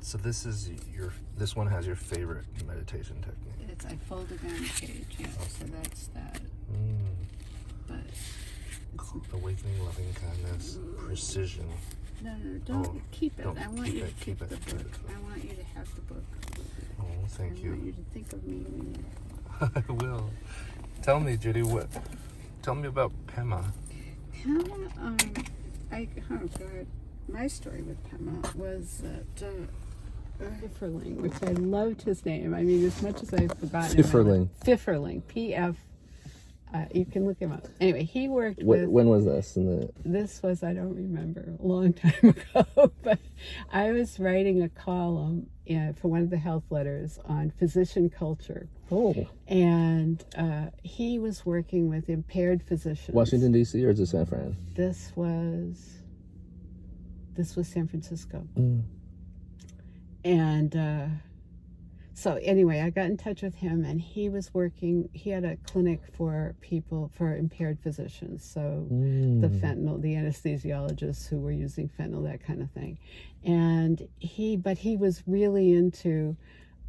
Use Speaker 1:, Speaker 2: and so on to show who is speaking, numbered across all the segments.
Speaker 1: So this one has your favorite meditation technique.
Speaker 2: I folded down the page, yeah. Okay. So that's that. But
Speaker 1: awakening, loving kindness, precision.
Speaker 2: No, don't keep it. I want you to keep the book. I want you to have the book.
Speaker 1: Oh, thank you.
Speaker 2: I want you to think of me when you...
Speaker 1: I will. Tell me, Judy, tell me about Pema.
Speaker 2: Pema, my story with Pema was that Pfifferling, which I loved his name. I mean, as much as I've forgotten
Speaker 1: Pfifferling.
Speaker 2: Pfifferling, P-F. You can look him up. Anyway, he worked with...
Speaker 1: When was this?
Speaker 2: This was, I don't remember, a long time ago, but I was writing a column for one of the health letters on physician culture.
Speaker 1: Oh.
Speaker 2: And he was working with impaired physicians.
Speaker 1: Washington, D.C., or is it San Fran?
Speaker 2: This was San Francisco. And so anyway, I got in touch with him, and he had a clinic for impaired physicians. So the anesthesiologists who were using fentanyl, that kind of thing. And he was really into,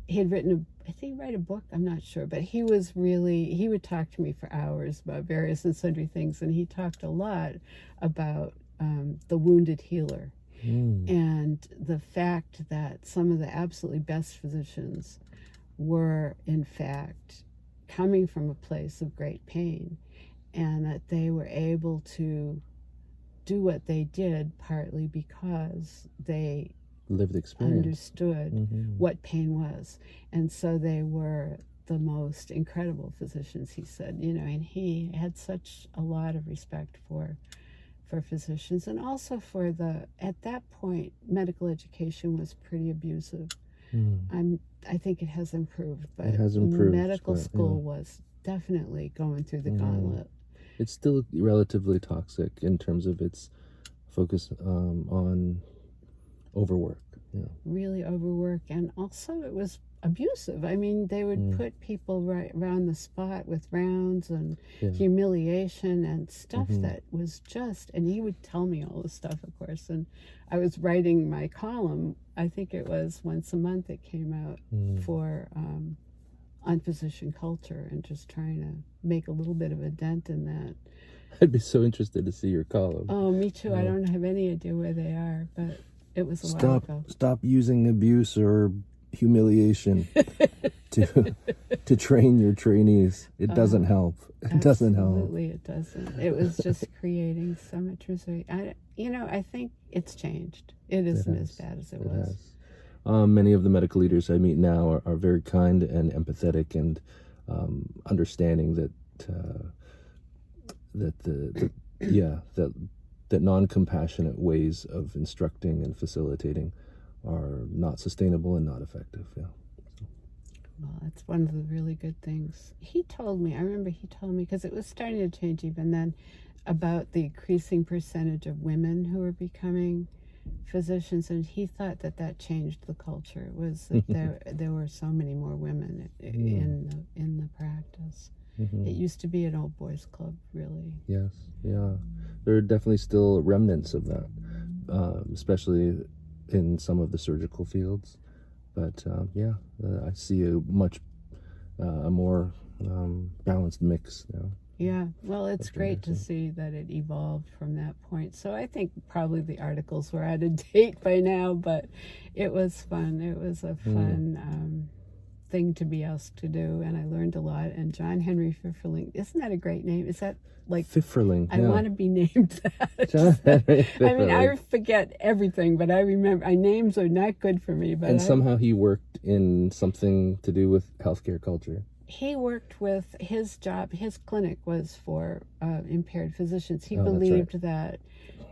Speaker 2: he had written I think he wrote a book, I'm not sure, but he would talk to me for hours about various and sundry things. And he talked a lot about the wounded healer. And the fact that some of the absolutely best physicians were, in fact, coming from a place of great pain, and that they were able to do what they did partly because they
Speaker 1: lived experience,
Speaker 2: understood what pain was. And so they were the most incredible physicians, he said, and he had such a lot of respect for physicians, and also at that point, medical education was pretty abusive. I think it has improved, but medical school was definitely going through the gauntlet.
Speaker 1: It's still relatively toxic in terms of its focus on overwork.
Speaker 2: Really overwork, and also it was abusive. I mean, they would put people right around the spot with rounds and humiliation and stuff that was just, and he would tell me all this stuff, of course, and I was writing my column, I think it was once a month it came out for on physician culture, and just trying to make a little bit of a dent in that.
Speaker 1: I'd be so interested to see your column.
Speaker 2: Oh, me too. I don't have any idea where they are, but it was a while ago.
Speaker 1: Stop using abuse or humiliation to train your trainees. It doesn't help. It doesn't help.
Speaker 2: Absolutely, it doesn't. It was just creating so much misery. I think it's changed. It isn't as bad as it was.
Speaker 1: Many of the medical leaders I meet now are very kind and empathetic and understanding that that non-compassionate ways of instructing and facilitating are not sustainable and not effective. Well,
Speaker 2: that's one of the really good things. I remember he told me, because it was starting to change even then, about the increasing percentage of women who were becoming physicians, and he thought that changed the culture, was that there were so many more women in the practice. It used to be an old boys club, really.
Speaker 1: Yes, yeah. There are definitely still remnants of that, especially in some of the surgical fields. But I see a much more balanced mix now.
Speaker 2: Yeah, well, it's great to see that it evolved from that point. So I think probably the articles were out of date by now, but it was fun. It was a fun thing to be asked to do, and I learned a lot. And John Henry Pfifferling, isn't that a great name? Is that like
Speaker 1: Pfifferling?
Speaker 2: I want to be named that.
Speaker 1: John Henry Pfifferling.
Speaker 2: I mean, I forget everything, but I remember. Names are not good for me. But
Speaker 1: somehow he worked in something to do with healthcare culture.
Speaker 2: He worked with his clinic was for impaired physicians. He believed that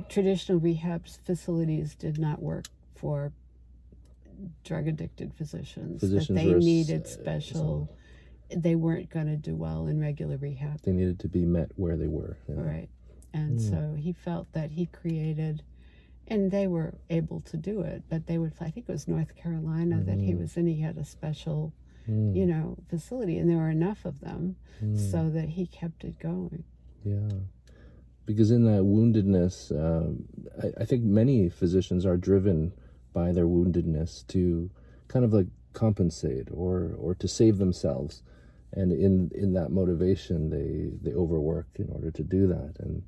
Speaker 2: traditional rehab facilities did not work for drug-addicted physicians. That they needed special... They weren't going to do well in regular rehab.
Speaker 1: They needed to be met where they were. Yeah.
Speaker 2: Right. And so he felt that he created... And they were able to do it, but they would... I think it was North Carolina that he was in. He had a special... facility, and there were enough of them so that he kept it going.
Speaker 1: Yeah, because in that woundedness, I think many physicians are driven by their woundedness to kind of like compensate or to save themselves. And in that motivation, they overwork in order to do that. And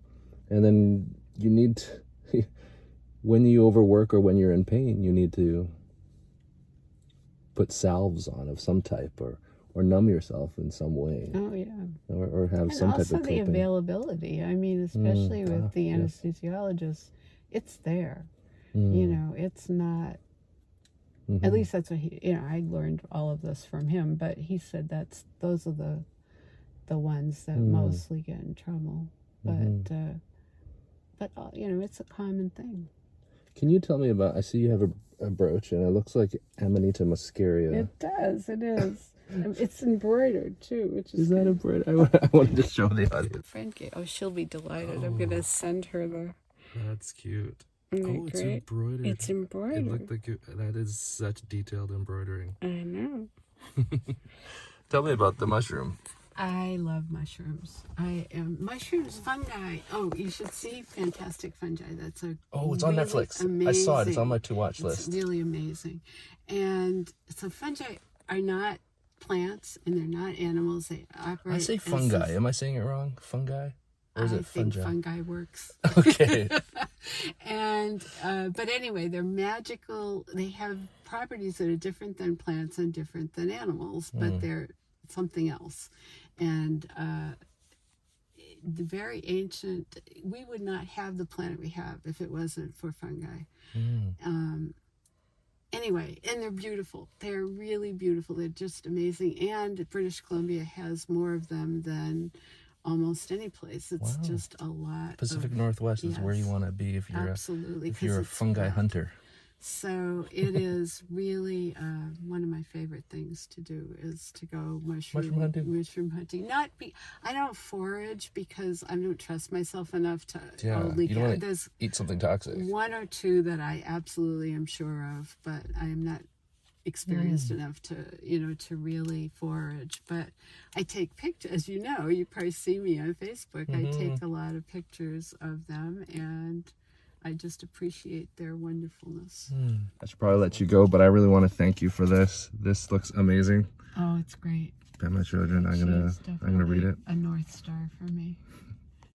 Speaker 1: then you need to, when you overwork or when you're in pain, you need to put salves on of some type or numb yourself in some way.
Speaker 2: Oh yeah.
Speaker 1: Or have
Speaker 2: And
Speaker 1: some type
Speaker 2: also
Speaker 1: of
Speaker 2: the
Speaker 1: coping.
Speaker 2: availability. I mean, especially with the
Speaker 1: yes.
Speaker 2: anesthesiologist, it's there. You know, it's not. At least that's what he. You know, I learned all of this from him, but he said those are the ones that mostly get in trouble. But you know, it's a common thing.
Speaker 1: Can you tell me about? I see you have a brooch, and it looks like Amanita muscaria.
Speaker 2: It does. It is. It's embroidered too, which is.
Speaker 1: Is that embroidered? I wanted to show the audience.
Speaker 2: Frankie, she'll be delighted. I'm gonna send her the.
Speaker 3: That's cute.
Speaker 2: Isn't
Speaker 3: It's
Speaker 2: great?
Speaker 3: embroidered.
Speaker 2: It's embroidered.
Speaker 3: It looked like that is such detailed embroidering.
Speaker 2: I know.
Speaker 1: Tell me about the mushroom.
Speaker 2: I love mushrooms. Mushrooms, fungi. Oh, you should see Fantastic Fungi. That's a
Speaker 1: It's on
Speaker 2: really
Speaker 1: Netflix.
Speaker 2: Amazing.
Speaker 1: I saw it. It's on my to-watch list.
Speaker 2: It's really amazing. And so fungi are not plants and they're not animals. They operate.
Speaker 1: I say fungi. Am I saying it wrong? Fungi? Or is it fungi?
Speaker 2: I think fungi works.
Speaker 1: Okay.
Speaker 2: And but anyway, they're magical. They have properties that are different than plants and different than animals, but they're something else. And the very ancient, we would not have the planet we have if it wasn't for fungi. Anyway, and they're beautiful. They're really beautiful. They're just amazing. And British Columbia has more of them than almost any place. It's just a lot.
Speaker 1: Pacific Northwest is where you want to be if you're
Speaker 2: absolutely,
Speaker 1: if you're a
Speaker 2: it's
Speaker 1: fungi
Speaker 2: wet.
Speaker 1: hunter.
Speaker 2: So it is really one of my favorite things to do is to go mushroom hunting. I don't forage because I don't trust myself enough to only
Speaker 1: you don't want
Speaker 2: there's
Speaker 1: to eat something toxic.
Speaker 2: one or two that I absolutely am sure of, but I am not experienced enough to really forage. But I take pictures, as you know, you probably see me on Facebook. I take a lot of pictures of them, and I just appreciate their wonderfulness.
Speaker 1: I should probably let you go, but I really want to thank you for this. This looks amazing.
Speaker 2: Oh, it's great.
Speaker 1: By my children, I'm gonna read it.
Speaker 2: A North Star for me.